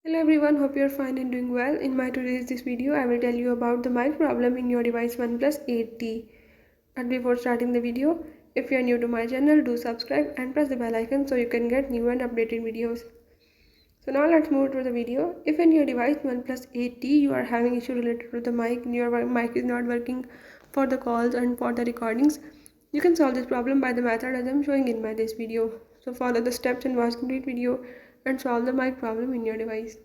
Hello everyone, hope you're fine and doing well. In my today's this video, I will tell you about the mic problem in your device OnePlus 8T. But before starting the video, if you are new to my channel, do subscribe and press the bell icon so you can get new and updated videos. So now let's move to the video. If in your device OnePlus 8T you are having issue related to the mic, your mic is not working for the calls and for the recordings, you can solve this problem by the method as I'm showing in this video. So follow the steps and watch complete video and solve the mic problem in your device.